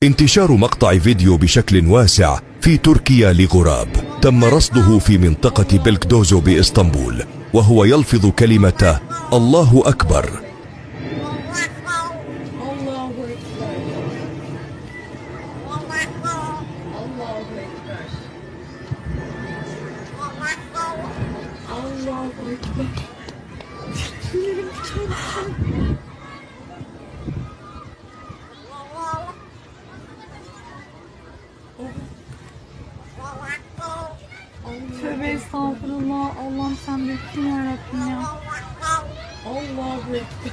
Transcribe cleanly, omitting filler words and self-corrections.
انتشار مقطع فيديو بشكل واسع في تركيا لغراب تم رصده في منطقة بلكدوزو بإسطنبول، وهو يلفظ كلمة الله أكبر. Tövbe estağfurullah. Allah'ım sen büyüksün yarabbim ya. Allahu Ekber.